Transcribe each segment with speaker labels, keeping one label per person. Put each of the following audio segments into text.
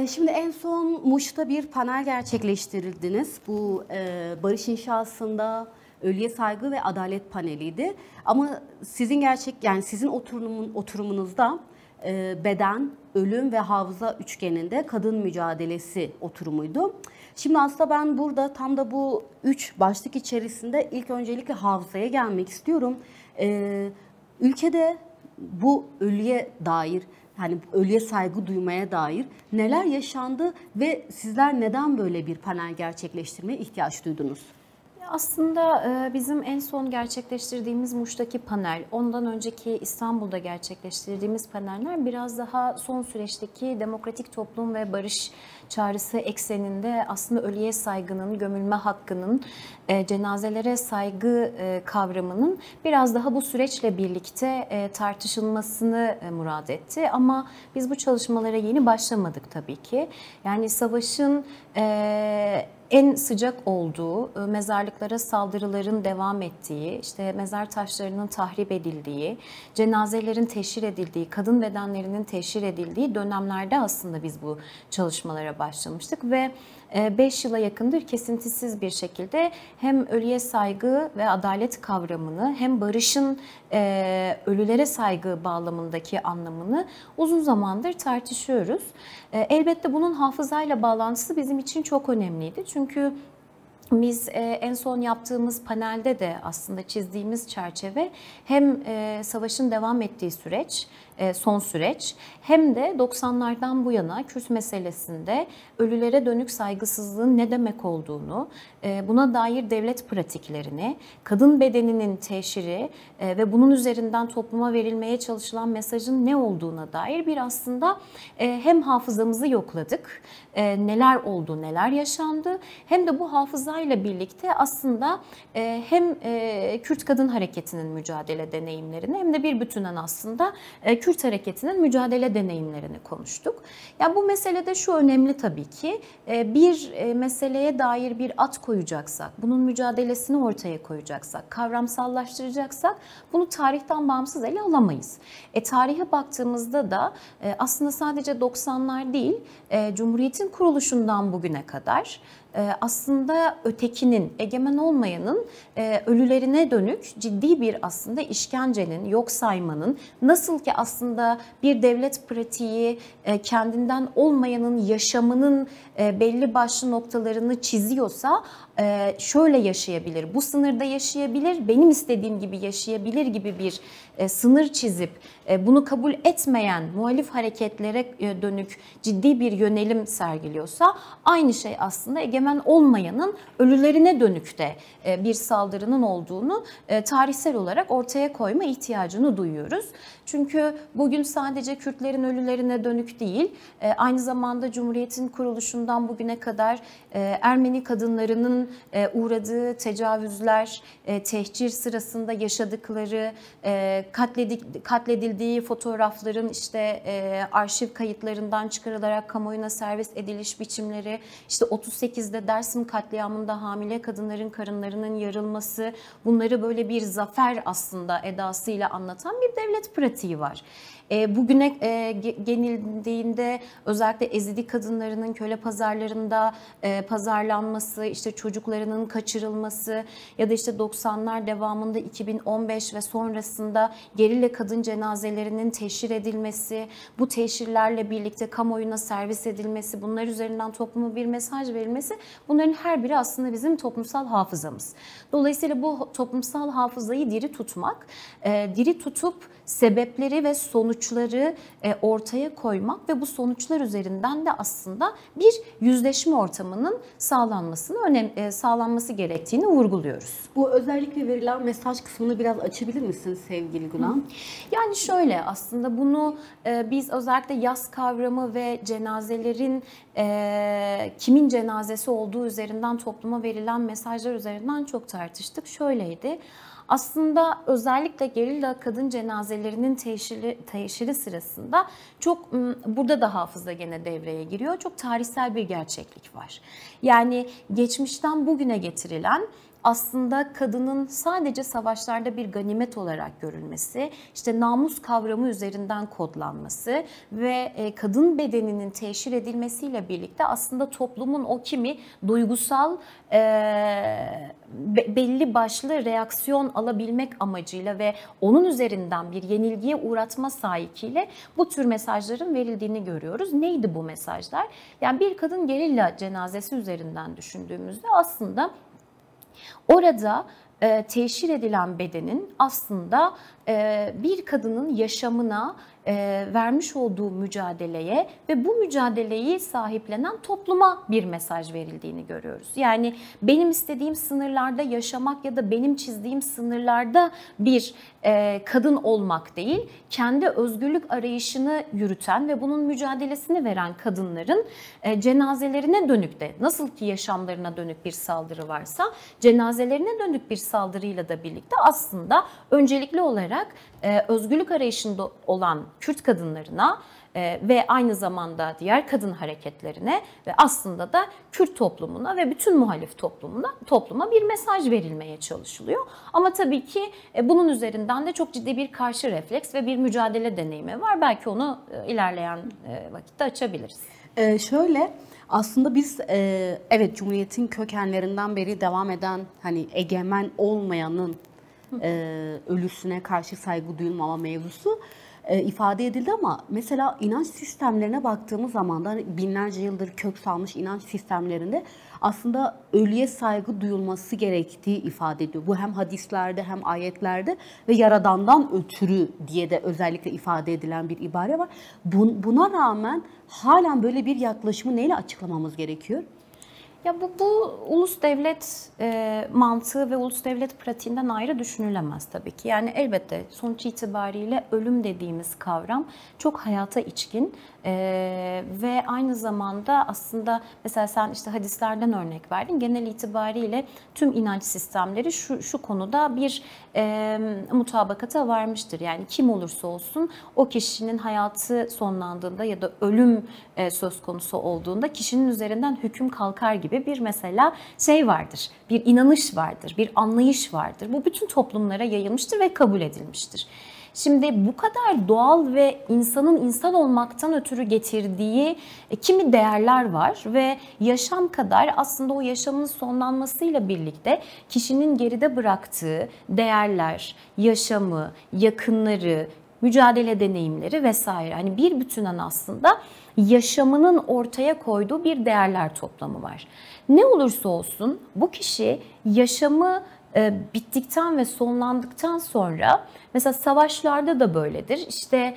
Speaker 1: Şimdi en son Muş'ta bir panel gerçekleştirdiniz. Bu barış inşasında ölüye saygı ve adalet paneliydi. Ama sizin oturumunuzda beden, ölüm ve hafıza üçgeninde kadın mücadelesi oturumuydu. Şimdi aslında ben burada tam da bu 3 başlık içerisinde ilk öncelikle hafızaya gelmek istiyorum. Ülkede bu ölüye dair, yani ölüye saygı duymaya dair neler yaşandı ve sizler neden böyle bir panel gerçekleştirmeye ihtiyaç duydunuz?
Speaker 2: Aslında bizim en son gerçekleştirdiğimiz Muş'taki panel, ondan önceki İstanbul'da gerçekleştirdiğimiz paneller biraz daha son süreçteki demokratik toplum ve barış çağrısı ekseninde aslında ölüye saygının, gömülme hakkının, cenazelere saygı kavramının biraz daha bu süreçle birlikte tartışılmasını murad etti. Ama biz bu çalışmalara yeni başlamadık tabii ki. Yani savaşın en sıcak olduğu, mezarlıklara saldırıların devam ettiği, işte mezar taşlarının tahrip edildiği, cenazelerin teşhir edildiği, kadın bedenlerinin teşhir edildiği dönemlerde aslında biz bu çalışmalara başlamıştık ve 5 yıla yakındır kesintisiz bir şekilde hem ölüye saygı ve adalet kavramını hem barışın ölülere saygı bağlamındaki anlamını uzun zamandır tartışıyoruz. Elbette bunun hafızayla bağlantısı bizim için çok önemliydi. Çünkü biz en son yaptığımız panelde de aslında çizdiğimiz çerçeve hem savaşın devam ettiği süreç, son süreç, hem de 90'lardan bu yana Kürt meselesinde ölülere dönük saygısızlığın ne demek olduğunu, buna dair devlet pratiklerini, kadın bedeninin teşhiri ve bunun üzerinden topluma verilmeye çalışılan mesajın ne olduğuna dair bir aslında hem hafızamızı yokladık, neler oldu, neler yaşandı, hem de bu hafızayla birlikte aslında hem Kürt kadın hareketinin mücadele deneyimlerini hem de bir bütünen aslında Kürt hareketinin mücadele deneyimlerini konuştuk. Yani bu meselede şu önemli tabii ki, bir meseleye dair bir ad koyacaksak, bunun mücadelesini ortaya koyacaksak, kavramsallaştıracaksak bunu tarihten bağımsız ele alamayız. Tarihe baktığımızda da aslında sadece 90'lar değil, Cumhuriyet'in kuruluşundan bugüne kadar aslında ötekinin, egemen olmayanın ölülerine dönük ciddi bir aslında işkencenin, yok saymanın, nasıl ki aslında bir devlet pratiği kendinden olmayanın yaşamının belli başlı noktalarını çiziyorsa şöyle yaşayabilir, bu sınırda yaşayabilir, benim istediğim gibi yaşayabilir gibi bir sınır çizip bunu kabul etmeyen muhalif hareketlere dönük ciddi bir yönelim sergiliyorsa aynı şey aslında egemen olmayanın ölülerine dönük de bir saldırının olduğunu tarihsel olarak ortaya koyma ihtiyacını duyuyoruz. Çünkü bugün sadece Kürtlerin ölülerine dönük değil, aynı zamanda Cumhuriyet'in kuruluşundan bugüne kadar Ermeni kadınlarının uğradığı tecavüzler, tehcir sırasında yaşadıkları, katledildiği fotoğrafların işte arşiv kayıtlarından çıkarılarak kamuoyuna servis ediliş biçimleri, işte 38'de Dersim katliamında hamile kadınların karınlarının yarılması, bunları böyle bir zafer aslında edasıyla anlatan bir devlet pratiği var. Bugüne genildiğinde özellikle Ezidi kadınlarının köle pazarlarında pazarlanması, işte çocuklarının kaçırılması ya da işte 90'lar devamında 2015 ve sonrasında gerilla kadın cenazelerinin teşhir edilmesi, bu teşhirlerle birlikte kamuoyuna servis edilmesi, bunlar üzerinden topluma bir mesaj verilmesi, bunların her biri aslında bizim toplumsal hafızamız. Dolayısıyla bu toplumsal hafızayı diri tutmak, diri tutup sebepleri ve sonuçları ortaya koymak ve bu sonuçlar üzerinden de aslında bir yüzleşme ortamının sağlanması gerektiğini vurguluyoruz.
Speaker 1: Bu özellikle verilen mesaj kısmını biraz açabilir misiniz sevgili Günan?
Speaker 2: Yani şöyle, aslında bunu biz özellikle yas kavramı ve cenazelerin kimin cenazesi olduğu üzerinden topluma verilen mesajlar üzerinden çok tartıştık. Şöyleydi. Aslında özellikle gerilla kadın cenazelerinin teşhiri sırasında çok, burada da hafıza gene devreye giriyor, çok tarihsel bir gerçeklik var. Yani geçmişten bugüne getirilen aslında kadının sadece savaşlarda bir ganimet olarak görülmesi, işte namus kavramı üzerinden kodlanması ve kadın bedeninin teşhir edilmesiyle birlikte aslında toplumun o kimi duygusal belli başlı reaksiyon alabilmek amacıyla ve onun üzerinden bir yenilgiye uğratma sahikiyle bu tür mesajların verildiğini görüyoruz. Neydi bu mesajlar? Yani bir kadın gerilla cenazesi üzerinden düşündüğümüzde aslında orada teşhir edilen bedenin aslında bir kadının yaşamına vermiş olduğu mücadeleye ve bu mücadeleyi sahiplenen topluma bir mesaj verildiğini görüyoruz. Yani benim istediğim sınırlarda yaşamak ya da benim çizdiğim sınırlarda bir kadın olmak değil, kendi özgürlük arayışını yürüten ve bunun mücadelesini veren kadınların cenazelerine dönük de, nasıl ki yaşamlarına dönük bir saldırı varsa, cenazelerine dönük bir saldırıyla da birlikte aslında öncelikli olarak özgürlük arayışında olan Kürt kadınlarına ve aynı zamanda diğer kadın hareketlerine ve aslında da Kürt toplumuna ve bütün muhalif topluma bir mesaj verilmeye çalışılıyor. Ama tabii ki bunun üzerinden de çok ciddi bir karşı refleks ve bir mücadele deneyimi var. Belki onu ilerleyen vakitte açabiliriz.
Speaker 1: Şöyle aslında biz evet Cumhuriyet'in kökenlerinden beri devam eden hani egemen olmayanın ölüsüne karşı saygı duyulmama mevzusu ifade edildi ama mesela inanç sistemlerine baktığımız zaman da hani binlerce yıldır kök salmış inanç sistemlerinde aslında ölüye saygı duyulması gerektiği ifade ediyor. Bu hem hadislerde hem ayetlerde ve Yaradan'dan ötürü diye de özellikle ifade edilen bir ibare var. Buna rağmen halen böyle bir yaklaşımı neyle açıklamamız gerekiyor?
Speaker 2: Ya bu ulus devlet mantığı ve ulus devlet pratiğinden ayrı düşünülemez tabii ki. Yani elbette sonuç itibariyle ölüm dediğimiz kavram çok hayata içkin ve aynı zamanda aslında mesela sen işte hadislerden örnek verdin. Genel itibariyle tüm inanç sistemleri şu konuda bir mutabakata varmıştır. Yani kim olursa olsun o kişinin hayatı sonlandığında ya da ölüm söz konusu olduğunda kişinin üzerinden hüküm kalkar gibi bir mesela şey vardır, bir inanış vardır, bir anlayış vardır. Bu bütün toplumlara yayılmıştır ve kabul edilmiştir. Şimdi bu kadar doğal ve insanın insan olmaktan ötürü getirdiği kimi değerler var ve yaşam kadar aslında o yaşamın sonlanmasıyla birlikte kişinin geride bıraktığı değerler, yaşamı, yakınları, mücadele deneyimleri vesaire. Hani bir bütünen aslında yaşamının ortaya koyduğu bir değerler toplamı var. Ne olursa olsun bu kişi yaşamı bittikten ve sonlandıktan sonra mesela savaşlarda da böyledir. İşte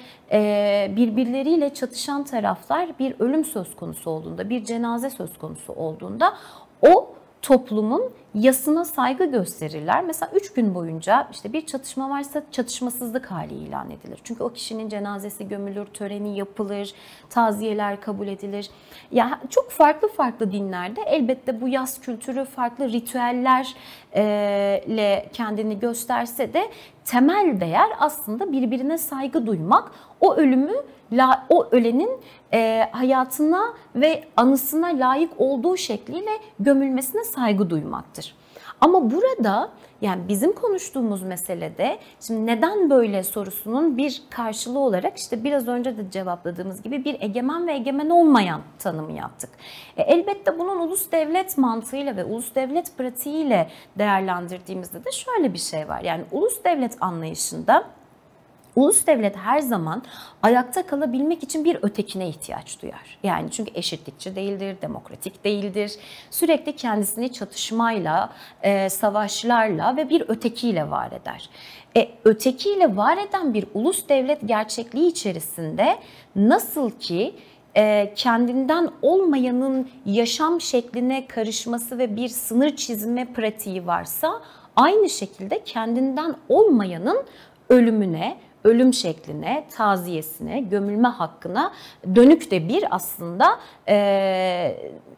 Speaker 2: birbirleriyle çatışan taraflar bir ölüm söz konusu olduğunda, bir cenaze söz konusu olduğunda o toplumun yasına saygı gösterirler. Mesela 3 gün boyunca işte bir çatışma varsa çatışmasızlık hali ilan edilir. Çünkü o kişinin cenazesi gömülür, töreni yapılır, taziyeler kabul edilir. Ya çok farklı dinlerde elbette bu yas kültürü farklı ritüellerle kendini gösterse de temel değer aslında birbirine saygı duymak. O ölenin hayatına ve anısına layık olduğu şekliyle gömülmesine saygı duymaktır. Ama burada yani bizim konuştuğumuz meselede şimdi neden böyle sorusunun bir karşılığı olarak işte biraz önce de cevapladığımız gibi bir egemen ve egemen olmayan tanımı yaptık. Elbette bunun ulus devlet mantığıyla ve ulus devlet pratiğiyle değerlendirdiğimizde de şöyle bir şey var. Yani ulus devlet anlayışında ulus devlet her zaman ayakta kalabilmek için bir ötekine ihtiyaç duyar. Yani çünkü eşitlikçi değildir, demokratik değildir. Sürekli kendisini çatışmayla, savaşlarla ve bir ötekiyle var eder. Ötekiyle var eden bir ulus devlet gerçekliği içerisinde nasıl ki kendinden olmayanın yaşam şekline karışması ve bir sınır çizme pratiği varsa aynı şekilde kendinden olmayanın ölümüne, ölüm şekline, taziyesine, gömülme hakkına dönük de bir aslında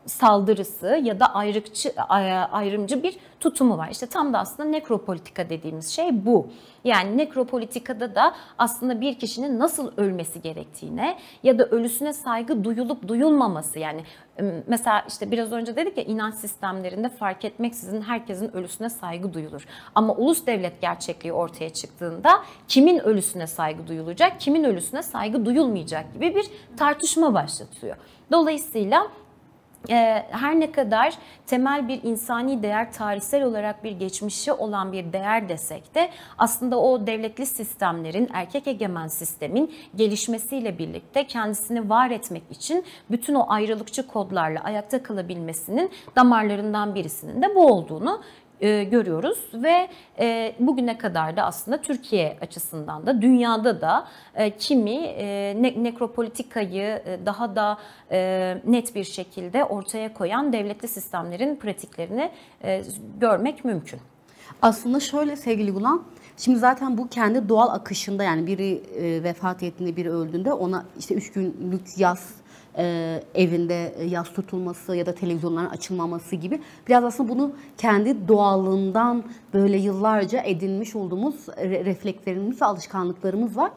Speaker 2: saldırısı ya da ayrımcı bir tutumu var. İşte tam da aslında nekropolitika dediğimiz şey bu. Yani nekropolitikada da aslında bir kişinin nasıl ölmesi gerektiğine ya da ölüsüne saygı duyulup duyulmaması, yani mesela işte biraz önce dedik ya, inanç sistemlerinde fark etmeksizin herkesin ölüsüne saygı duyulur. Ama ulus devlet gerçekliği ortaya çıktığında kimin ölüsüne saygı duyulacak, kimin ölüsüne saygı duyulmayacak gibi bir tartışma başlatıyor. Dolayısıyla her ne kadar temel bir insani değer, tarihsel olarak bir geçmişi olan bir değer desek de aslında o devletli sistemlerin, erkek egemen sistemin gelişmesiyle birlikte kendisini var etmek için bütün o ayrılıkçı kodlarla ayakta kalabilmesinin damarlarından birisinin de bu olduğunu görüyoruz ve bugüne kadar da aslında Türkiye açısından da dünyada da kimi nekropolitikayı daha da net bir şekilde ortaya koyan devletli sistemlerin pratiklerini görmek mümkün.
Speaker 1: Aslında şöyle sevgili Gulan, şimdi zaten bu kendi doğal akışında, yani biri vefat ettiğinde, biri öldüğünde ona işte 3 günlük yas evinde yas tutulması ya da televizyonların açılmaması gibi biraz aslında bunu kendi doğallığından böyle yıllarca edinmiş olduğumuz reflekslerimiz ve alışkanlıklarımız var.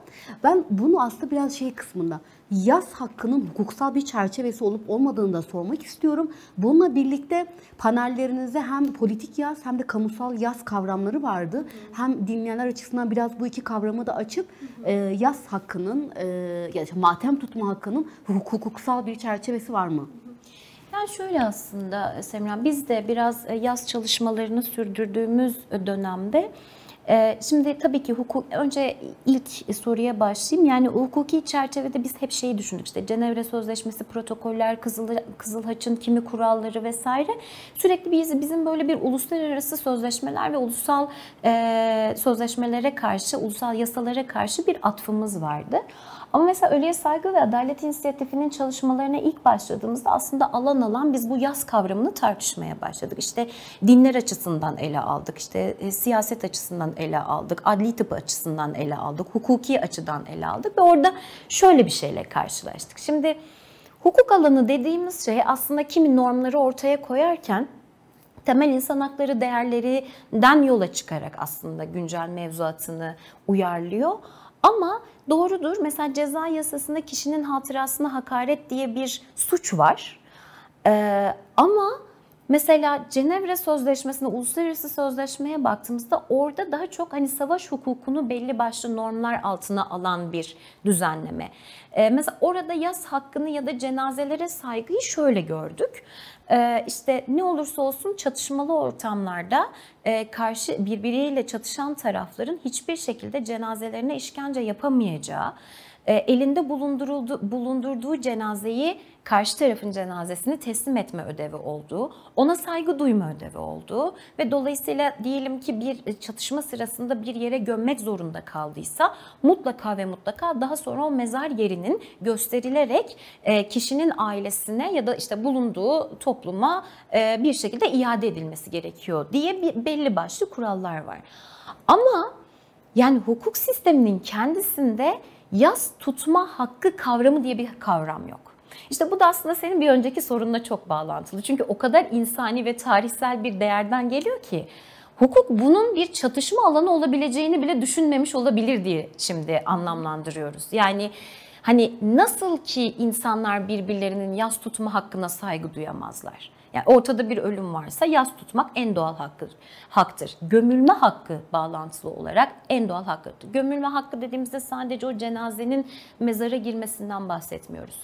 Speaker 1: Ben bunu aslında biraz şey kısmında, yas hakkının hukuksal bir çerçevesi olup olmadığını da sormak istiyorum. Bununla birlikte panellerinizde hem politik yas hem de kamusal yas kavramları vardı. Hem dinleyenler açısından biraz bu iki kavramı da açıp yas hakkının, yani matem tutma hakkının hukuksal bir çerçevesi var mı?
Speaker 2: Yani şöyle aslında Semra, biz de biraz yas çalışmalarını sürdürdüğümüz dönemde, şimdi tabii ki önce ilk soruya başlayayım. Yani hukuki çerçevede biz hep şeyi düşündük, işte Cenevre Sözleşmesi, protokoller, Kızıl Haç'ın kimi kuralları vesaire. Sürekli bizim böyle bir uluslararası sözleşmeler ve ulusal sözleşmelere karşı, ulusal yasalara karşı bir atfımız vardı. Ama mesela Ölüye Saygı ve Adalet İnisiyatifi'nin çalışmalarına ilk başladığımızda aslında alan biz bu yas kavramını tartışmaya başladık. İşte dinler açısından ele aldık, işte siyaset açısından ele aldık, adli tıp açısından ele aldık, hukuki açıdan ele aldık ve orada şöyle bir şeyle karşılaştık. Şimdi hukuk alanı dediğimiz şey aslında kimi normları ortaya koyarken temel insan hakları değerlerinden yola çıkarak aslında güncel mevzuatını uyarlıyor. Ama doğrudur, mesela ceza yasasında kişinin hatırasına hakaret diye bir suç var. Ama mesela Cenevre Sözleşmesi'ne, uluslararası sözleşmeye baktığımızda orada daha çok hani savaş hukukunu belli başlı normlar altına alan bir düzenleme. Mesela orada yas hakkını ya da cenazelere saygıyı şöyle gördük. İşte ne olursa olsun çatışmalı ortamlarda birbiriyle çatışan tarafların hiçbir şekilde cenazelerine işkence yapamayacağı, elinde bulundurduğu cenazeyi karşı tarafın cenazesini teslim etme ödevi olduğu, ona saygı duyma ödevi olduğu ve dolayısıyla diyelim ki bir çatışma sırasında bir yere gömmek zorunda kaldıysa mutlaka ve mutlaka daha sonra o mezar yerinin gösterilerek kişinin ailesine ya da işte bulunduğu topluma bir şekilde iade edilmesi gerekiyor diye belli başlı kurallar var. Ama yani hukuk sisteminin kendisinde yas tutma hakkı kavramı diye bir kavram yok. İşte bu da aslında senin bir önceki sorunla çok bağlantılı. Çünkü o kadar insani ve tarihsel bir değerden geliyor ki hukuk bunun bir çatışma alanı olabileceğini bile düşünmemiş olabilir diye şimdi anlamlandırıyoruz. Yani hani nasıl ki insanlar birbirlerinin yas tutma hakkına saygı duyamazlar? Yani ortada bir ölüm varsa yas tutmak en doğal haktır. Gömülme hakkı bağlantılı olarak en doğal hakkıdır. Gömülme hakkı dediğimizde sadece o cenazenin mezara girmesinden bahsetmiyoruz.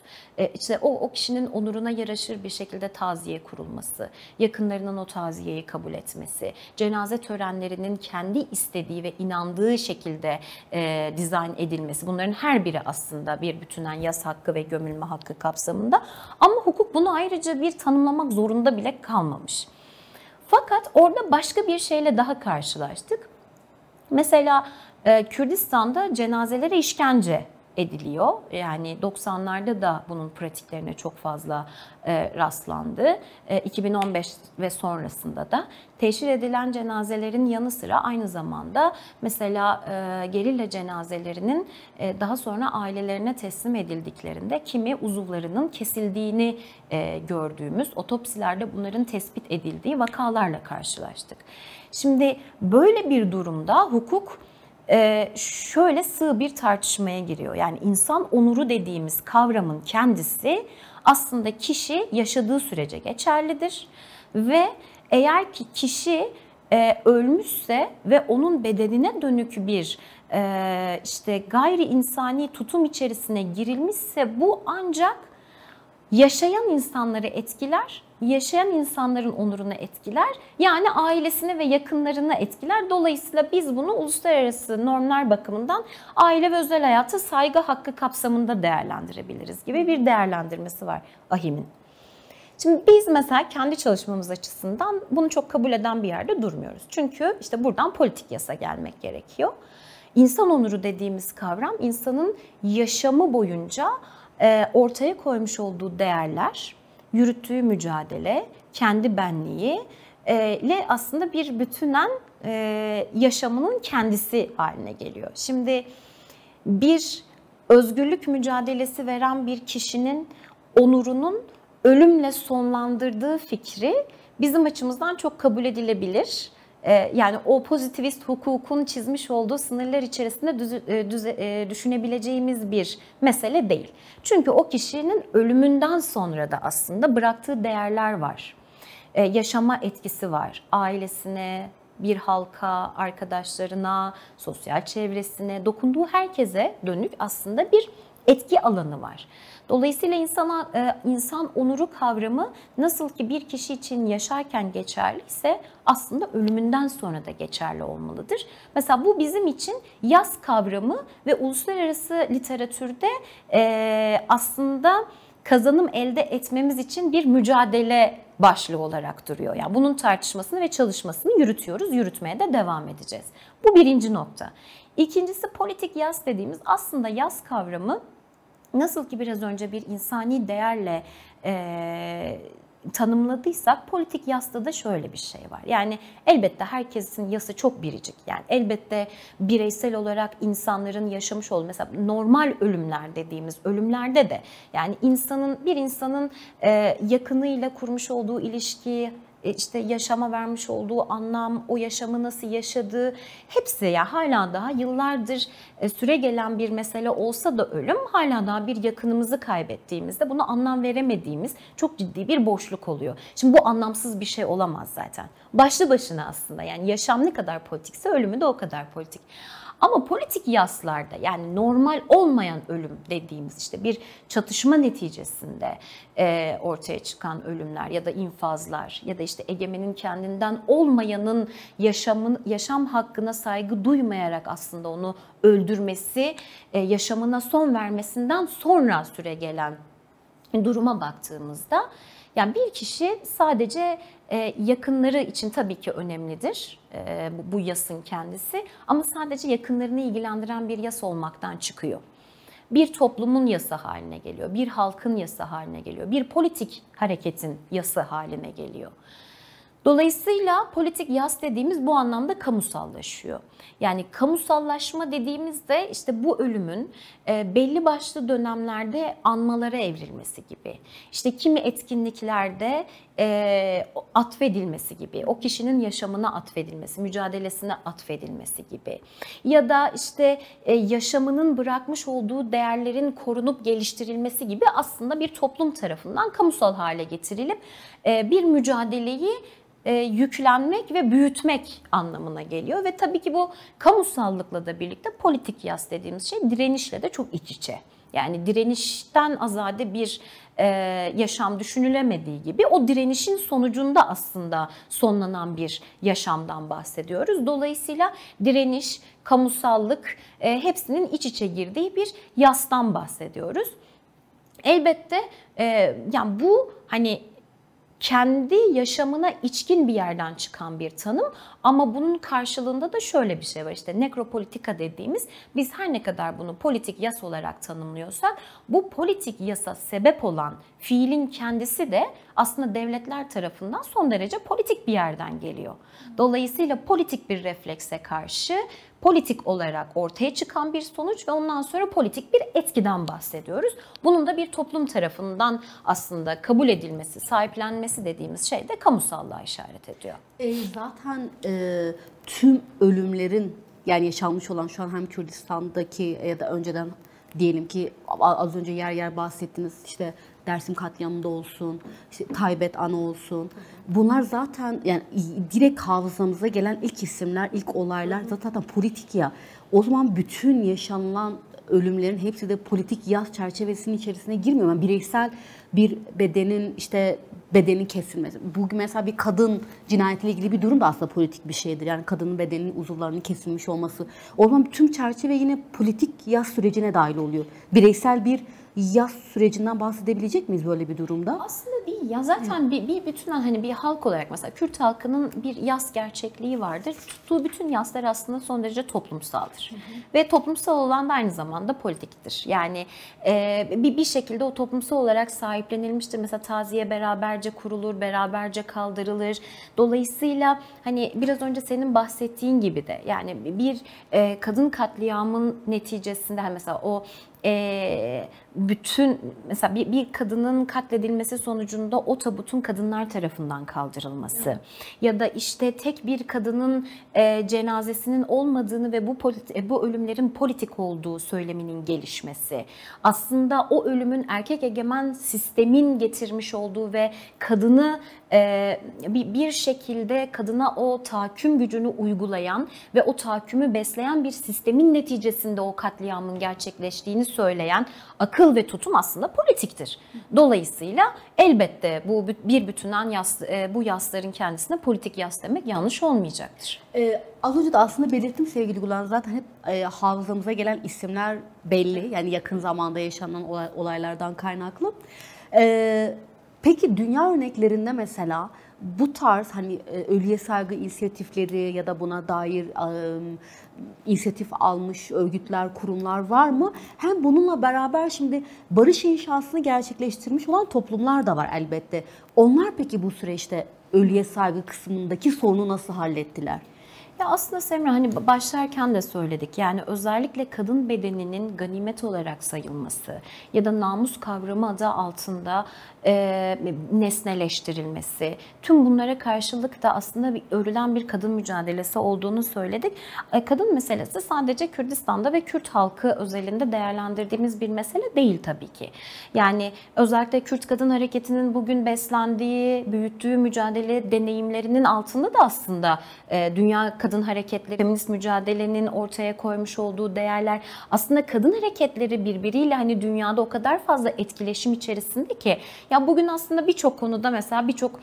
Speaker 2: İşte o kişinin onuruna yaraşır bir şekilde taziye kurulması, yakınlarının o taziyeyi kabul etmesi, cenaze törenlerinin kendi istediği ve inandığı şekilde dizayn edilmesi. Bunların her biri aslında bir bütünen yas hakkı ve gömülme hakkı kapsamında. Ama hukuk bunu ayrıca bir tanımlamak zorunda bile kalmamış. Fakat orada başka bir şeyle daha karşılaştık. Mesela Kürdistan'da cenazelere işkence ediliyor. Yani 90'larda da bunun pratiklerine çok fazla rastlandı. 2015 ve sonrasında da teşhir edilen cenazelerin yanı sıra aynı zamanda mesela gerilla cenazelerinin daha sonra ailelerine teslim edildiklerinde kimi uzuvlarının kesildiğini gördüğümüz, otopsilerde bunların tespit edildiği vakalarla karşılaştık. Şimdi böyle bir durumda hukuk şöyle sığ bir tartışmaya giriyor. Yani insan onuru dediğimiz kavramın kendisi aslında kişi yaşadığı sürece geçerlidir ve eğer ki kişi ölmüşse ve onun bedenine dönük bir işte gayri insani tutum içerisine girilmişse bu ancak yaşayan insanları etkiler, yaşayan insanların onurunu etkiler, yani ailesini ve yakınlarını etkiler. Dolayısıyla biz bunu uluslararası normlar bakımından aile ve özel hayata saygı hakkı kapsamında değerlendirebiliriz gibi bir değerlendirmesi var AHİM'in. Şimdi biz mesela kendi çalışmamız açısından bunu çok kabul eden bir yerde durmuyoruz. Çünkü işte buradan politik yasa gelmek gerekiyor. İnsan onuru dediğimiz kavram insanın yaşamı boyunca ortaya koymuş olduğu değerler, yürüttüğü mücadele, kendi benliği ile aslında bir bütünen yaşamının kendisi haline geliyor. Şimdi bir özgürlük mücadelesi veren bir kişinin onurunun ölümle sonlandırdığı fikri bizim açımızdan çok kabul edilebilir. Yani o pozitivist hukukun çizmiş olduğu sınırlar içerisinde düşünebileceğimiz bir mesele değil. Çünkü o kişinin ölümünden sonra da aslında bıraktığı değerler var. Yaşama etkisi var. Ailesine, bir halka, arkadaşlarına, sosyal çevresine, dokunduğu herkese dönük aslında bir etki alanı var. Dolayısıyla insan onuru kavramı nasıl ki bir kişi için yaşarken geçerliyse aslında ölümünden sonra da geçerli olmalıdır. Mesela bu bizim için yas kavramı ve uluslararası literatürde aslında kazanım elde etmemiz için bir mücadele başlığı olarak duruyor. Yani bunun tartışmasını ve çalışmasını yürütüyoruz, yürütmeye de devam edeceğiz. Bu birinci nokta. İkincisi politik yas dediğimiz aslında yas kavramı nasıl ki biraz önce bir insani değerle tanımladıysak politik yasta da şöyle bir şey var. Yani elbette herkesin yası çok biricik. Yani elbette bireysel olarak insanların yaşamış olduğu mesela normal ölümler dediğimiz ölümlerde de yani bir insanın yakınıyla kurmuş olduğu ilişki, işte yaşama vermiş olduğu anlam, o yaşamı nasıl yaşadığı hepsi ya hala daha yıllardır süre gelen bir mesele olsa da ölüm hala daha bir yakınımızı kaybettiğimizde buna anlam veremediğimiz çok ciddi bir boşluk oluyor. Şimdi bu anlamsız bir şey olamaz zaten. Başlı başına aslında yani yaşam ne kadar politikse ölümü de o kadar politik. Ama politik yaslarda yani normal olmayan ölüm dediğimiz işte bir çatışma neticesinde ortaya çıkan ölümler ya da infazlar ya da işte egemenin kendinden olmayanın yaşam hakkına saygı duymayarak aslında onu öldürmesi, yaşamına son vermesinden sonra süre gelen duruma baktığımızda yani bir kişi sadece yakınları için tabii ki önemlidir bu yasın kendisi ama sadece yakınlarını ilgilendiren bir yas olmaktan çıkıyor. Bir toplumun yası haline geliyor, bir halkın yası haline geliyor, bir politik hareketin yası haline geliyor. Dolayısıyla politik yas dediğimiz bu anlamda kamusallaşıyor. Yani kamusallaşma dediğimizde işte bu ölümün belli başlı dönemlerde anmalara evrilmesi gibi. İşte kimi etkinliklerde atfedilmesi gibi, o kişinin yaşamına atfedilmesi, mücadelesine atfedilmesi gibi. Ya da işte yaşamının bırakmış olduğu değerlerin korunup geliştirilmesi gibi aslında bir toplum tarafından kamusal hale getirilip bir mücadeleyi yüklenmek ve büyütmek anlamına geliyor ve tabii ki bu kamusallıkla da birlikte politik yas dediğimiz şey direnişle de çok iç içe. Yani direnişten azade bir yaşam düşünülemediği gibi o direnişin sonucunda aslında sonlanan bir yaşamdan bahsediyoruz. Dolayısıyla direniş, kamusallık hepsinin iç içe girdiği bir yastan bahsediyoruz. Elbette yani bu hani kendi yaşamına içkin bir yerden çıkan bir tanım ama bunun karşılığında da şöyle bir şey var, işte nekropolitika dediğimiz, biz her ne kadar bunu politik yas olarak tanımlıyorsak bu politik yasa sebep olan fiilin kendisi de aslında devletler tarafından son derece politik bir yerden geliyor. Dolayısıyla politik bir reflekse karşı politik olarak ortaya çıkan bir sonuç ve ondan sonra politik bir etkiden bahsediyoruz. Bunun da bir toplum tarafından aslında kabul edilmesi, sahiplenmesi dediğimiz şey de kamusallığa işaret ediyor.
Speaker 1: Zaten tüm ölümlerin, yani yaşanmış olan şu an hem Kürdistan'daki ya da önceden diyelim ki az önce yer yer bahsettiniz, işte Dersim katliamında olsun, işte Taybet Ana olsun. Bunlar zaten yani direkt hafızamıza gelen ilk isimler, ilk olaylar zaten politik ya. O zaman bütün yaşanılan ölümlerin hepsi de politik yas çerçevesinin içerisine girmiyor. Yani bireysel bir bedenin, işte bedenin kesilmesi. Bugün mesela bir kadın cinayetiyle ilgili bir durum da aslında politik bir şeydir. Yani kadının bedeninin uzuvlarının kesilmiş olması. O zaman tüm çerçeve yine politik yas sürecine dahil oluyor. Bireysel bir yas sürecinden bahsedebilecek miyiz böyle bir durumda?
Speaker 2: Aslında değil ya, zaten bir bütün hani bir halk olarak mesela Kürt halkının bir yas gerçekliği vardır. Tuttuğu bütün yaslar aslında son derece toplumsaldır. Ve toplumsal olan da aynı zamanda politiktir. Yani bir şekilde o toplumsal olarak sahiplenilmiştir. Mesela taziye beraberce kurulur, beraberce kaldırılır. Dolayısıyla hani biraz önce senin bahsettiğin gibi de yani bir kadın katliamın neticesinde hani mesela o bütün mesela bir kadının katledilmesi sonucunda o tabutun kadınlar tarafından kaldırılması, evet, ya da işte tek bir kadının cenazesinin olmadığını ve bu ölümlerin politik olduğu söyleminin gelişmesi, aslında o ölümün erkek egemen sistemin getirmiş olduğu ve kadını bir şekilde kadına o tahakküm gücünü uygulayan ve o tahakkümü besleyen bir sistemin neticesinde o katliamın gerçekleştiğini söyleyen akıl ve tutum aslında politiktir. Dolayısıyla elbette bu bir bütünen bu yasların kendisine politik yas demek yanlış olmayacaktır.
Speaker 1: Az önce de aslında belirttim sevgili Gulan, zaten hep hafızamıza gelen isimler belli. Yani yakın zamanda yaşanan olaylardan kaynaklı. Peki dünya örneklerinde mesela bu tarz hani ölüye saygı inisiyatifleri ya da buna dair inisiyatif almış örgütler, kurumlar var mı? Hem bununla beraber şimdi barış inşasını gerçekleştirmiş olan toplumlar da var elbette. Onlar peki bu süreçte ölüye saygı kısmındaki sorunu nasıl hallettiler?
Speaker 2: Ya aslında Semra, hani başlarken de söyledik, yani özellikle kadın bedeninin ganimet olarak sayılması ya da namus kavramı adı altında nesneleştirilmesi, tüm bunlara karşılık da aslında örülen bir kadın mücadelesi olduğunu söyledik. Kadın meselesi sadece Kürdistan'da ve Kürt halkı özelinde değerlendirdiğimiz bir mesele değil tabii ki. Yani özellikle Kürt kadın hareketinin bugün beslendiği, büyüttüğü mücadele deneyimlerinin altında da aslında dünya kadın hareketleri, feminist mücadelenin ortaya koymuş olduğu değerler, aslında kadın hareketleri birbiriyle hani dünyada o kadar fazla etkileşim içerisinde ki ya bugün aslında birçok konuda mesela birçok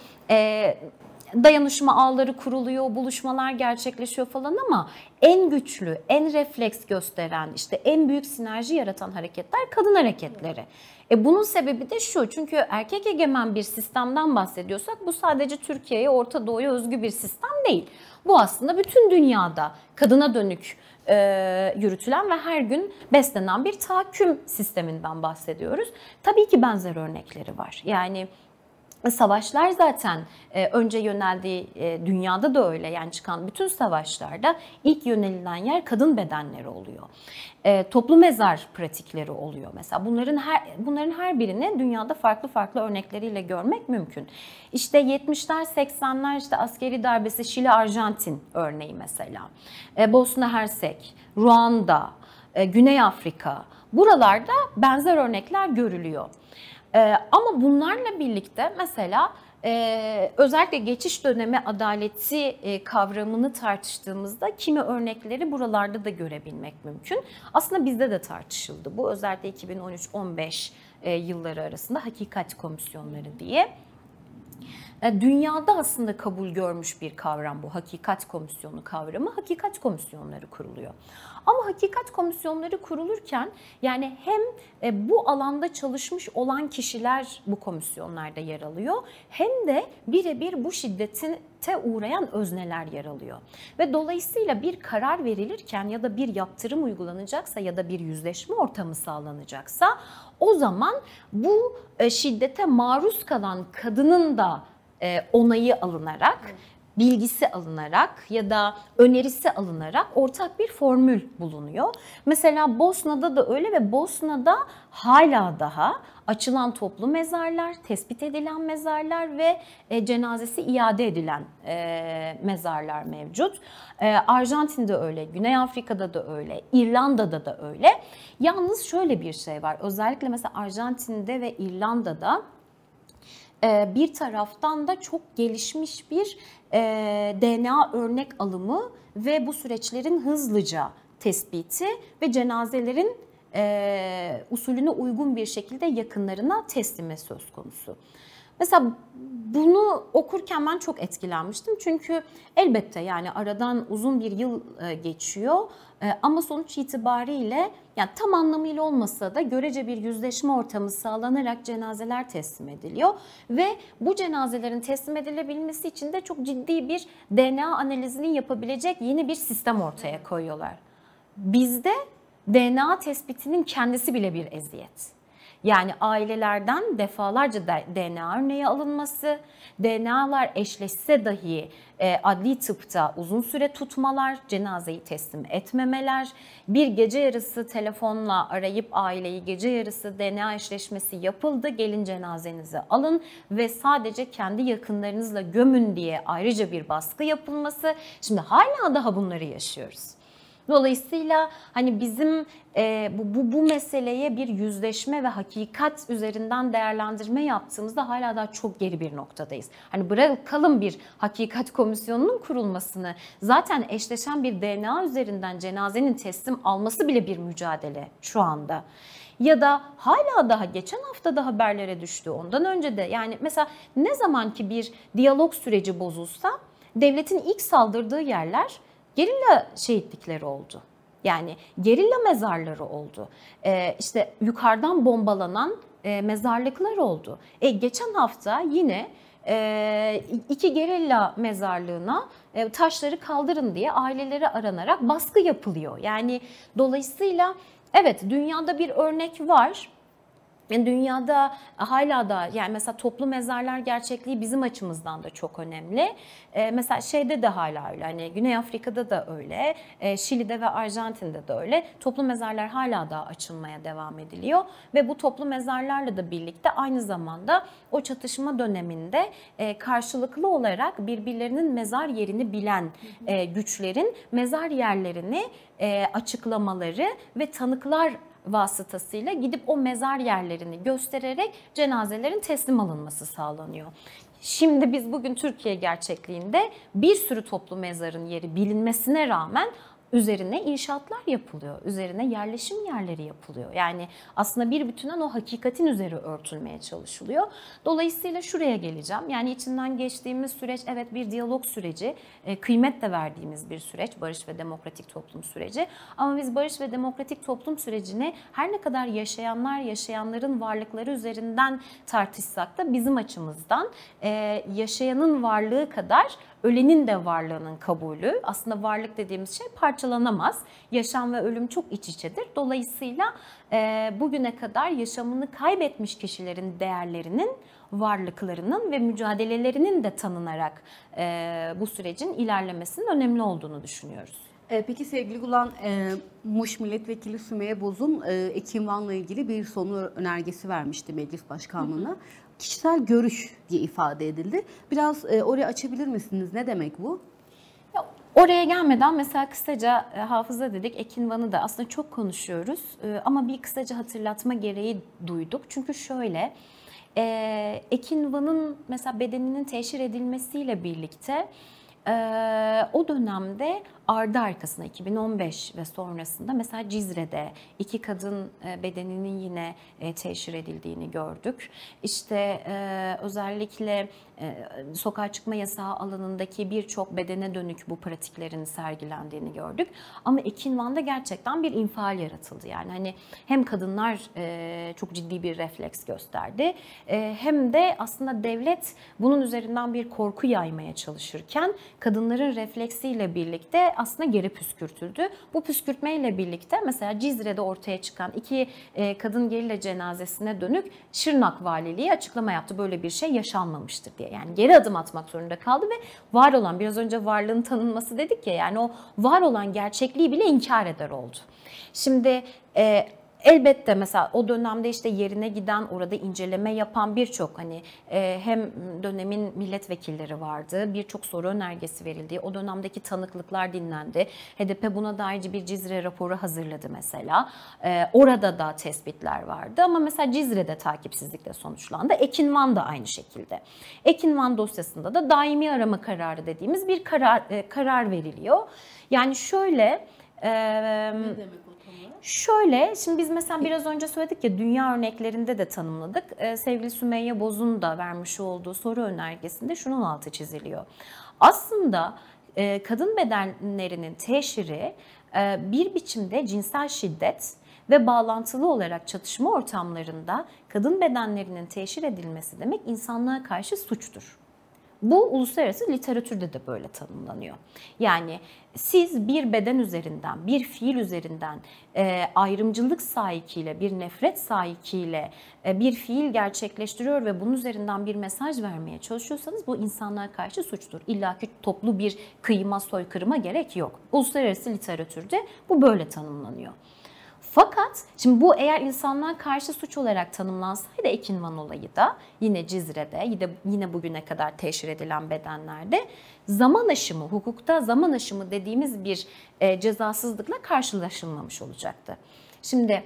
Speaker 2: dayanışma ağları kuruluyor, buluşmalar gerçekleşiyor falan ama en güçlü, en refleks gösteren, işte en büyük sinerji yaratan hareketler kadın hareketleri. Bunun sebebi de şu, çünkü erkek egemen bir sistemden bahsediyorsak bu sadece Türkiye'ye, Orta Doğu'ya özgü bir sistem değil. Bu aslında bütün dünyada kadına dönük yürütülen ve her gün beslenen bir tahakküm sisteminden bahsediyoruz. Tabii ki benzer örnekleri var. Yani savaşlar zaten önce yöneldiği dünyada da öyle, yani çıkan bütün savaşlarda ilk yönelilen yer kadın bedenleri oluyor. Toplu mezar pratikleri oluyor mesela. Bunların her birini dünyada farklı farklı örnekleriyle görmek mümkün. İşte 70'ler 80'ler işte askeri darbesi, Şili Arjantin örneği mesela. Bosna Hersek, Ruanda, Güney Afrika, buralarda benzer örnekler görülüyor. Ama bunlarla birlikte mesela özellikle geçiş dönemi adaleti kavramını tartıştığımızda kimi örnekleri buralarda da görebilmek mümkün. Aslında bizde de tartışıldı bu, özellikle 2013-15 yılları arasında hakikat komisyonları diye. Dünyada aslında kabul görmüş bir kavram bu hakikat komisyonu kavramı. Hakikat komisyonları kuruluyor. Ama hakikat komisyonları kurulurken yani hem bu alanda çalışmış olan kişiler bu komisyonlarda yer alıyor, hem de birebir bu şiddete uğrayan özneler yer alıyor. Ve dolayısıyla bir karar verilirken ya da bir yaptırım uygulanacaksa ya da bir yüzleşme ortamı sağlanacaksa, o zaman bu şiddete maruz kalan kadının da onayı alınarak, bilgisi alınarak ya da önerisi alınarak ortak bir formül bulunuyor. Mesela Bosna'da da öyle ve Bosna'da hala daha açılan toplu mezarlar, tespit edilen mezarlar ve cenazesi iade edilen mezarlar mevcut. Arjantin'de öyle, Güney Afrika'da da öyle, İrlanda'da da öyle. Yalnız şöyle bir şey var, özellikle mesela Arjantin'de ve İrlanda'da bir taraftan da çok gelişmiş bir DNA örnek alımı ve bu süreçlerin hızlıca tespiti ve cenazelerin usulüne uygun bir şekilde yakınlarına teslimi söz konusu. Mesela bunu okurken ben çok etkilenmiştim çünkü elbette yani aradan uzun bir yıl geçiyor ama sonuç itibariyle yani tam anlamıyla olmasa da görece bir yüzleşme ortamı sağlanarak cenazeler teslim ediliyor ve bu cenazelerin teslim edilebilmesi için de çok ciddi bir DNA analizinin yapabilecek yeni bir sistem ortaya koyuyorlar. Bizde DNA tespitinin kendisi bile bir eziyet. Yani ailelerden defalarca DNA örneği alınması, DNA'lar eşleşse dahi adli tıpta uzun süre tutmalar, cenazeyi teslim etmemeler, bir gece yarısı telefonla arayıp aileyi gece yarısı DNA eşleşmesi yapıldı, gelin cenazenizi alın ve sadece kendi yakınlarınızla gömün diye ayrıca bir baskı yapılması. Şimdi hala daha bunları yaşıyoruz. Dolayısıyla hani bizim bu meseleye bir yüzleşme ve hakikat üzerinden değerlendirme yaptığımızda hala daha çok geri bir noktadayız. Hani bırakalım bir hakikat komisyonunun kurulmasını, zaten eşleşen bir DNA üzerinden cenazenin teslim alması bile bir mücadele şu anda. Ya da hala daha geçen hafta da haberlere düştü, ondan önce de yani mesela ne zaman ki bir diyalog süreci bozulsa devletin ilk saldırdığı yerler gerilla şehitlikleri oldu. Yani gerilla mezarları oldu. İşte yukarıdan bombalanan mezarlıklar oldu. Geçen hafta yine 2 gerilla mezarlığına taşları kaldırın diye aileleri aranarak baskı yapılıyor. Yani dolayısıyla evet, dünyada bir örnek var. Yani dünyada hala da yani mesela toplu mezarlar gerçekliği bizim açımızdan da çok önemli. Mesela şeyde de hala öyle, hani Güney Afrika'da da öyle, Şili'de ve Arjantin'de de öyle. Toplu mezarlar hala da açılmaya devam ediliyor ve bu toplu mezarlarla da birlikte aynı zamanda o çatışma döneminde karşılıklı olarak birbirlerinin mezar yerini bilen güçlerin mezar yerlerini açıklamaları ve tanıklar vasıtasıyla gidip o mezar yerlerini göstererek cenazelerin teslim alınması sağlanıyor. Şimdi biz bugün Türkiye gerçekliğinde bir sürü toplu mezarın yeri bilinmesine rağmen üzerine inşaatlar yapılıyor, üzerine yerleşim yerleri yapılıyor. Yani aslında bir bütünen o hakikatin üzeri örtülmeye çalışılıyor. Dolayısıyla şuraya geleceğim. Yani içinden geçtiğimiz süreç evet bir diyalog süreci, kıymet de verdiğimiz bir süreç, barış ve demokratik toplum süreci. Ama biz barış ve demokratik toplum sürecini her ne kadar yaşayanların varlıkları üzerinden tartışsak da bizim açımızdan yaşayanın varlığı kadar ölenin de varlığının kabulü. Aslında varlık dediğimiz şey parçalanamaz. Yaşam ve ölüm çok iç içedir. Dolayısıyla bugüne kadar yaşamını kaybetmiş kişilerin değerlerinin, varlıklarının ve mücadelelerinin de tanınarak bu sürecin ilerlemesinin önemli olduğunu düşünüyoruz.
Speaker 1: Peki sevgili Gulan, Muş Milletvekili Sümeyye Bozum Ekin Van'la ilgili bir sonu önergesi vermişti meclis başkanlığına. Kişisel görüş diye ifade edildi. Biraz oraya açabilir misiniz? Ne demek bu?
Speaker 2: Oraya gelmeden mesela kısaca hafıza dedik, Ekin Van'ı da aslında çok konuşuyoruz ama bir kısaca hatırlatma gereği duyduk. Çünkü şöyle, Ekin Van'ın mesela bedeninin teşhir edilmesiyle birlikte o dönemde ardı arkasına 2015 ve sonrasında mesela Cizre'de 2 kadın bedeninin yine teşhir edildiğini gördük. İşte özellikle sokağa çıkma yasağı alanındaki birçok bedene dönük bu pratiklerin sergilendiğini gördük. Ama Ekinvan'da gerçekten bir infial yaratıldı. Yani hani hem kadınlar çok ciddi bir refleks gösterdi, hem de aslında devlet bunun üzerinden bir korku yaymaya çalışırken kadınların refleksiyle birlikte aslında geri püskürtüldü. Bu püskürtmeyle birlikte mesela Cizre'de ortaya çıkan 2 kadın gerilla cenazesine dönük Şırnak Valiliği açıklama yaptı. Böyle bir şey yaşanmamıştır diye. Yani geri adım atmak zorunda kaldı ve var olan, biraz önce varlığın tanınması dedik ya, yani o var olan gerçekliği bile inkar eder oldu. Şimdi elbette mesela o dönemde işte yerine giden, orada inceleme yapan birçok hani hem dönemin milletvekilleri vardı, birçok soru önergesi verildi. O dönemdeki tanıklıklar dinlendi. HDP buna dair bir Cizre raporu hazırladı mesela. Orada da tespitler vardı ama mesela Cizre'de takipsizlikle sonuçlandı. Ekinvan da aynı şekilde. Ekinvan dosyasında da daimi arama kararı dediğimiz bir karar veriliyor. Yani şöyle...
Speaker 1: Ne demek o?
Speaker 2: Şöyle, şimdi biz mesela biraz önce söyledik ya, dünya örneklerinde de tanımladık. Sevgili Sümeyye Boz'un da vermiş olduğu soru önergesinde şunun altı çiziliyor. Aslında kadın bedenlerinin teşhiri bir biçimde cinsel şiddet ve bağlantılı olarak çatışma ortamlarında kadın bedenlerinin teşhir edilmesi demek insanlığa karşı suçtur. Bu uluslararası literatürde de böyle tanımlanıyor. Yani siz bir beden üzerinden, bir fiil üzerinden ayrımcılık sahikiyle, bir nefret sahikiyle bir fiil gerçekleştiriyor ve bunun üzerinden bir mesaj vermeye çalışıyorsanız bu insanlığa karşı suçtur. İlla ki toplu bir kıyıma, soykırıma gerek yok. Uluslararası literatürde bu böyle tanımlanıyor. Fakat şimdi bu eğer insanlığa karşı suç olarak tanımlansaydı Ekinvan olayı da yine Cizre'de, yine bugüne kadar teşhir edilen bedenlerde zaman aşımı, hukukta zaman aşımı dediğimiz bir cezasızlıkla karşılaşılmamış olacaktı. Şimdi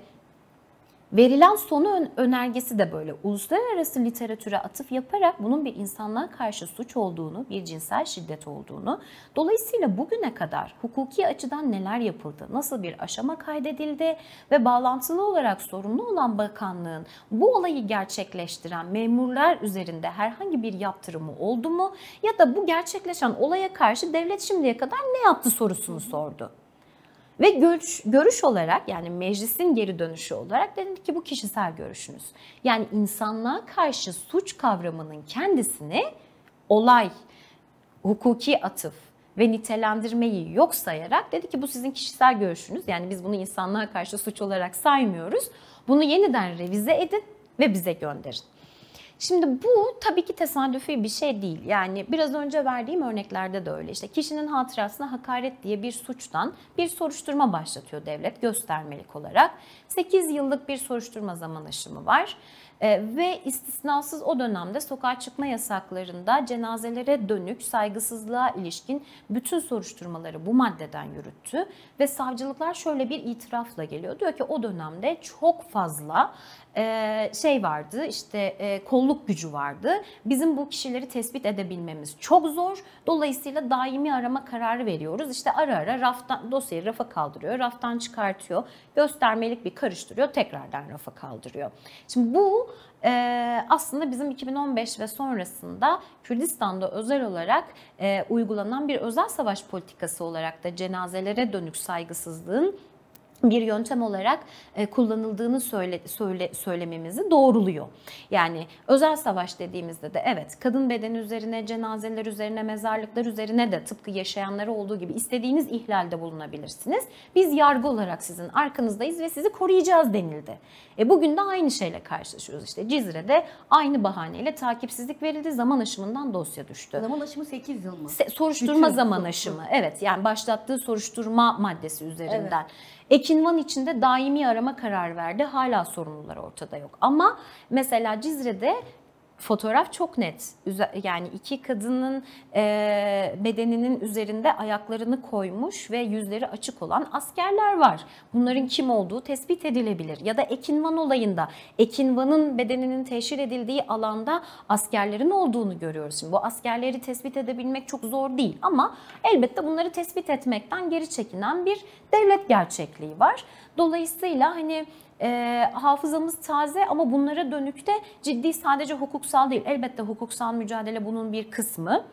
Speaker 2: verilen sonu önergesi de böyle uluslararası literatüre atıf yaparak bunun bir insanlığa karşı suç olduğunu, bir cinsel şiddet olduğunu, dolayısıyla bugüne kadar hukuki açıdan neler yapıldı, nasıl bir aşama kaydedildi ve bağlantılı olarak sorumlu olan bakanlığın bu olayı gerçekleştiren memurlar üzerinde herhangi bir yaptırımı oldu mu ya da bu gerçekleşen olaya karşı devlet şimdiye kadar ne yaptı sorusunu sordu. Ve görüş olarak, yani meclisin geri dönüşü olarak dedi ki bu kişisel görüşünüz. Yani insanlığa karşı suç kavramının kendisini olay, hukuki atıf ve nitelendirmeyi yok sayarak dedi ki bu sizin kişisel görüşünüz. Yani biz bunu insanlığa karşı suç olarak saymıyoruz. Bunu yeniden revize edin ve bize gönderin. Şimdi bu tabii ki tesadüfi bir şey değil. Yani biraz önce verdiğim örneklerde de öyle. İşte kişinin hatırasına hakaret diye bir suçtan bir soruşturma başlatıyor devlet göstermelik olarak. 8 yıllık bir soruşturma zaman aşımı var. Ve istisnasız o dönemde sokağa çıkma yasaklarında cenazelere dönük saygısızlığa ilişkin bütün soruşturmaları bu maddeden yürüttü. Ve savcılıklar şöyle bir itirafla geliyor. Diyor ki o dönemde çok fazla şey vardı, işte kolluk gücü vardı. Bizim bu kişileri tespit edebilmemiz çok zor. Dolayısıyla daimi arama kararı veriyoruz. İşte ara ara dosyayı rafa kaldırıyor, raftan çıkartıyor, göstermelik bir karıştırıyor, tekrardan rafa kaldırıyor. Şimdi bu aslında bizim 2015 ve sonrasında Kürdistan'da özel olarak uygulanan bir özel savaş politikası olarak da cenazelere dönük saygısızlığın bir yöntem olarak kullanıldığını söylememizi doğruluyor. Yani özel savaş dediğimizde de evet, kadın bedeni üzerine, cenazeler üzerine, mezarlıklar üzerine de tıpkı yaşayanlara olduğu gibi istediğiniz ihlalde bulunabilirsiniz. Biz yargı olarak sizin arkanızdayız ve sizi koruyacağız denildi. Bugün de aynı şeyle karşılaşıyoruz. İşte Cizre'de aynı bahaneyle takipsizlik verildi, zaman aşımından dosya düştü.
Speaker 1: Zaman aşımı 8 yıl mı?
Speaker 2: Soruşturma bütün zaman aşımı. Evet, yani başlattığı soruşturma maddesi üzerinden. Evet. Ekinvan içinde daimi arama kararı verdi. Hala sorumlular ortada yok. Ama mesela Cizre'de Fotoğraf çok net. Yani iki kadının bedeninin üzerinde ayaklarını koymuş ve yüzleri açık olan askerler var. Bunların kim olduğu tespit edilebilir. Ya da Ekinvan olayında Ekinvan'ın bedeninin teşhir edildiği alanda askerlerin olduğunu görüyoruz. Şimdi bu askerleri tespit edebilmek çok zor değil ama elbette bunları tespit etmekten geri çekinen bir devlet gerçekliği var. Dolayısıyla hani hafızamız taze ama bunlara dönük de ciddi sadece hukuksal değil. Elbette hukuksal mücadele bunun bir kısmı.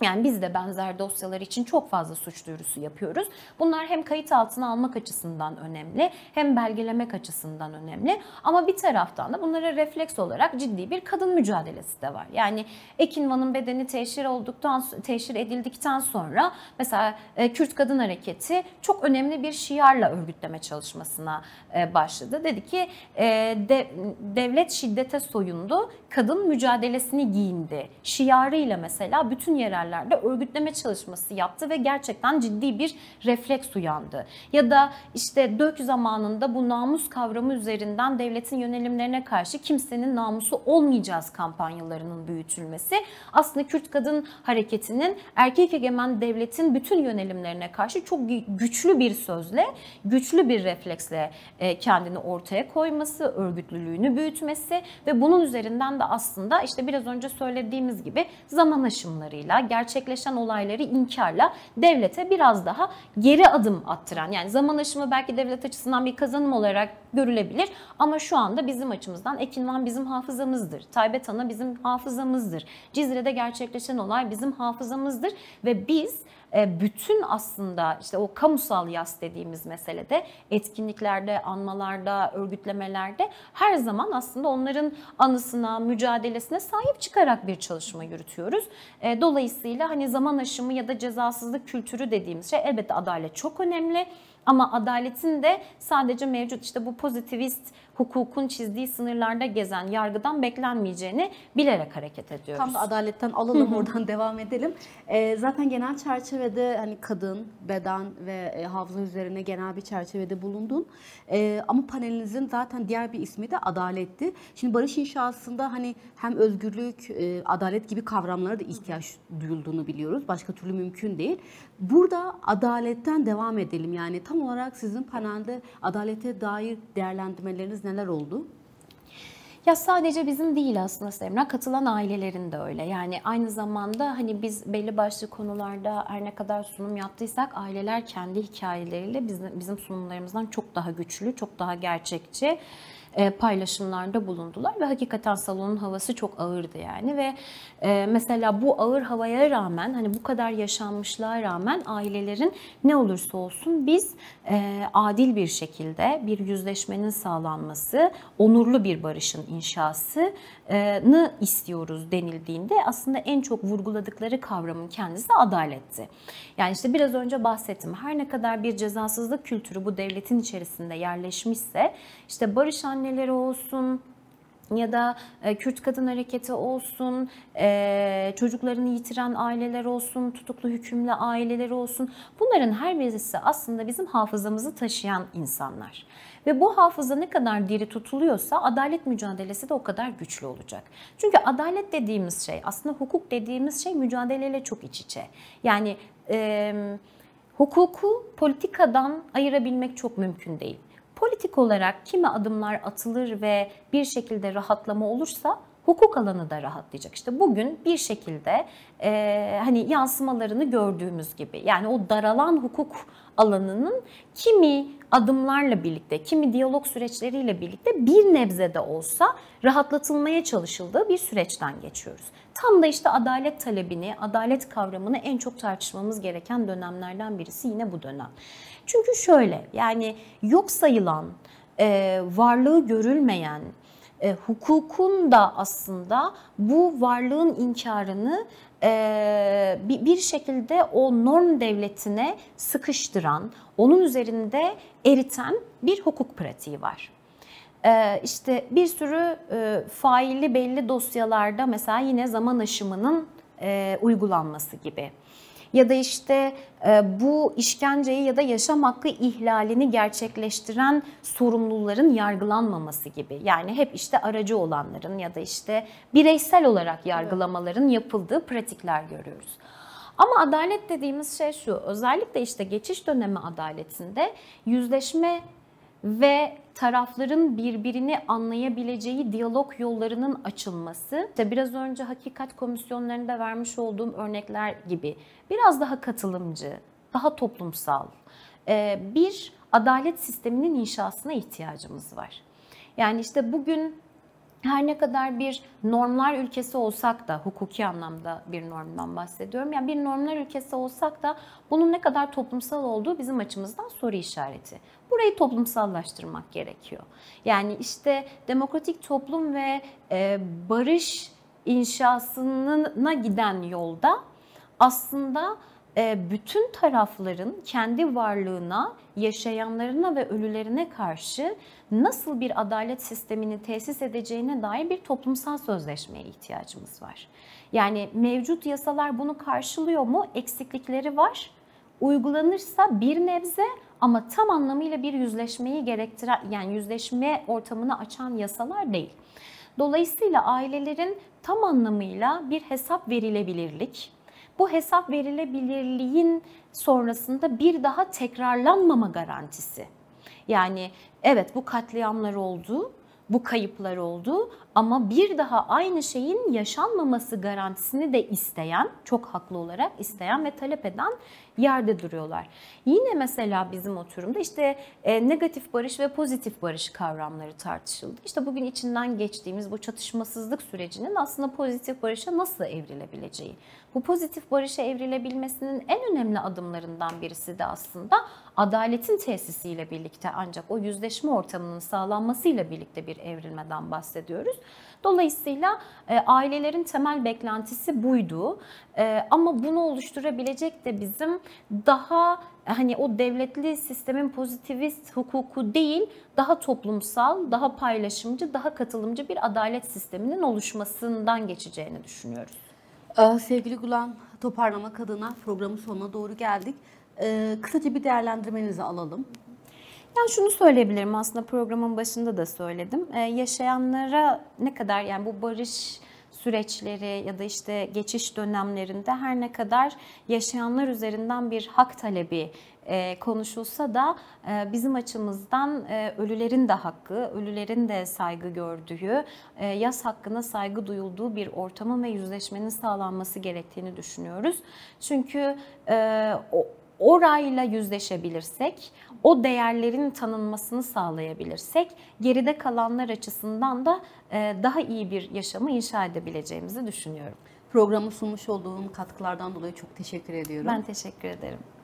Speaker 2: Yani biz de benzer dosyalar için çok fazla suç duyurusu yapıyoruz. Bunlar hem kayıt altına almak açısından önemli, hem belgelemek açısından önemli. Ama bir taraftan da bunlara refleks olarak ciddi bir kadın mücadelesi de var. Yani Ekinvan'ın bedeni teşhir edildikten sonra mesela Kürt Kadın Hareketi çok önemli bir şiarla örgütleme çalışmasına başladı. Dedi ki devlet şiddete soyundu, kadın mücadelesini giyindi. Şiarıyla mesela bütün yerel örgütleme çalışması yaptı ve gerçekten ciddi bir refleks uyandı. Ya da işte DÖK zamanında bu namus kavramı üzerinden devletin yönelimlerine karşı kimsenin namusu olmayacağız kampanyalarının büyütülmesi aslında Kürt Kadın Hareketi'nin erkek egemen devletin bütün yönelimlerine karşı çok güçlü bir sözle, güçlü bir refleksle kendini ortaya koyması, örgütlülüğünü büyütmesi ve bunun üzerinden de aslında işte biraz önce söylediğimiz gibi zaman aşımlarıyla, gerçekleşen olayları inkarla devlete biraz daha geri adım attıran, yani zaman aşımı belki devlet açısından bir kazanım olarak görülebilir ama şu anda bizim açımızdan Ekinvan bizim hafızamızdır, Taybet Ana bizim hafızamızdır, Cizre'de gerçekleşen olay bizim hafızamızdır ve biz bütün aslında işte o kamusal yas dediğimiz meselede etkinliklerde, anmalarda, örgütlemelerde her zaman aslında onların anısına, mücadelesine sahip çıkarak bir çalışma yürütüyoruz. Dolayısıyla hani zaman aşımı ya da cezasızlık kültürü dediğimiz şey elbette adalet çok önemli. Ama adaletin de sadece mevcut işte bu pozitivist hukukun çizdiği sınırlarda gezen yargıdan beklenmeyeceğini bilerek hareket ediyoruz.
Speaker 1: Tam da adaletten alalım oradan devam edelim. Zaten genel çerçevede hani kadın, beden ve hafıza üzerine genel bir çerçevede bulundun. Ama panelinizin zaten diğer bir ismi de adaletti. Şimdi barış inşasında hani hem özgürlük, adalet gibi kavramlara da ihtiyaç duyulduğunu biliyoruz. Başka türlü mümkün değil. Burada adaletten devam edelim. Yani tam olarak sizin panelde adalete dair değerlendirmeleriniz neler oldu?
Speaker 2: Ya sadece bizim değil aslında Semra, katılan ailelerin de öyle. Yani aynı zamanda hani biz belli başlı konularda her ne kadar sunum yaptıysak aileler kendi hikayeleriyle bizim sunumlarımızdan çok daha güçlü, çok daha gerçekçi paylaşımlarda bulundular ve hakikaten salonun havası çok ağırdı yani ve mesela bu ağır havaya rağmen hani bu kadar yaşanmışlığa rağmen ailelerin ne olursa olsun biz adil bir şekilde bir yüzleşmenin sağlanması, onurlu bir barışın inşasını istiyoruz denildiğinde aslında en çok vurguladıkları kavramın kendisi adaletti. Yani işte biraz önce bahsettim, her ne kadar bir cezasızlık kültürü bu devletin içerisinde yerleşmişse işte barış anneleri olsun ya da Kürt Kadın Hareketi olsun, çocuklarını yitiren aileler olsun, tutuklu hükümlü aileler olsun, bunların her birisi aslında bizim hafızamızı taşıyan insanlar. Ve bu hafıza ne kadar diri tutuluyorsa adalet mücadelesi de o kadar güçlü olacak. Çünkü adalet dediğimiz şey, aslında hukuk dediğimiz şey mücadeleyle çok iç içe. Yani hukuku politikadan ayırabilmek çok mümkün değil. Politik olarak kimi adımlar atılır ve bir şekilde rahatlama olursa hukuk alanı da rahatlayacak. İşte bugün bir şekilde hani yansımalarını gördüğümüz gibi, yani o daralan hukuk alanının kimi adımlarla birlikte, kimi diyalog süreçleriyle birlikte bir nebze de olsa rahatlatılmaya çalışıldığı bir süreçten geçiyoruz. Tam da işte adalet talebini, adalet kavramını en çok tartışmamız gereken dönemlerden birisi yine bu dönem. Çünkü şöyle, yani yok sayılan, varlığı görülmeyen, hukukun da aslında bu varlığın inkarını bir şekilde o norm devletine sıkıştıran, onun üzerinde eriten bir hukuk pratiği var. İşte bir sürü faili belli dosyalarda mesela yine zaman aşımının uygulanması gibi. ya da işte bu işkenceyi ya da yaşam hakkı ihlalini gerçekleştiren sorumluların yargılanmaması gibi. Yani hep işte aracı olanların ya da işte bireysel olarak yargılamaların yapıldığı pratikler görüyoruz. Ama adalet dediğimiz şey şu, özellikle işte geçiş dönemi adaletinde yüzleşme ve tarafların birbirini anlayabileceği diyalog yollarının açılması, işte biraz önce hakikat komisyonlarında vermiş olduğum örnekler gibi biraz daha katılımcı, daha toplumsal bir adalet sisteminin inşasına ihtiyacımız var. Yani işte bugün her ne kadar bir normlar ülkesi olsak da, hukuki anlamda bir normdan bahsediyorum. Yani bir normlar ülkesi olsak da bunun ne kadar toplumsal olduğu bizim açımızdan soru işareti. Burayı toplumsallaştırmak gerekiyor. Yani işte demokratik toplum ve barış inşasına giden yolda aslında bütün tarafların kendi varlığına, yaşayanlarına ve ölülerine karşı nasıl bir adalet sistemini tesis edeceğine dair bir toplumsal sözleşmeye ihtiyacımız var. Yani mevcut yasalar bunu karşılıyor mu? Eksiklikleri var. Uygulanırsa bir nebze ama tam anlamıyla bir yüzleşmeyi gerektiren, yani yüzleşme ortamını açan yasalar değil. Dolayısıyla ailelerin tam anlamıyla bir hesap verilebilirlik, bu hesap verilebilirliğin sonrasında bir daha tekrarlanmama garantisi. Yani evet bu katliamlar oldu, bu kayıplar oldu ama bir daha aynı şeyin yaşanmaması garantisini de isteyen, çok haklı olarak isteyen ve talep eden yerde duruyorlar. Yine mesela bizim oturumda işte negatif barış ve pozitif barış kavramları tartışıldı. İşte bugün içinden geçtiğimiz bu çatışmasızlık sürecinin aslında pozitif barışa nasıl evrilebileceği. Bu pozitif barışa evrilebilmesinin en önemli adımlarından birisi de aslında adaletin tesisiyle birlikte, ancak o yüzleşme ortamının sağlanmasıyla birlikte bir evrilmeden bahsediyoruz. Dolayısıyla ailelerin temel beklentisi buydu. Ama bunu oluşturabilecek de bizim daha hani o devletli sistemin pozitivist hukuku değil, daha toplumsal, daha paylaşımcı, daha katılımcı bir adalet sisteminin oluşmasından geçeceğini düşünüyoruz.
Speaker 1: Sevgili Gülen, toparlamak adına programın sonuna doğru geldik. Kısaca bir değerlendirmenizi alalım.
Speaker 2: Yani şunu söyleyebilirim, aslında programın başında da söyledim. Yaşayanlara ne kadar, yani bu barış süreçleri ya da işte geçiş dönemlerinde her ne kadar yaşayanlar üzerinden bir hak talebi konuşulsa da bizim açımızdan ölülerin de hakkı, ölülerin de saygı gördüğü, yas hakkına saygı duyulduğu bir ortamın ve yüzleşmenin sağlanması gerektiğini düşünüyoruz. Çünkü orayla yüzleşebilirsek, o değerlerin tanınmasını sağlayabilirsek, geride kalanlar açısından da daha iyi bir yaşamı inşa edebileceğimizi düşünüyorum.
Speaker 1: Programı sunmuş olduğum katkılardan dolayı çok teşekkür ediyorum.
Speaker 2: Ben teşekkür ederim.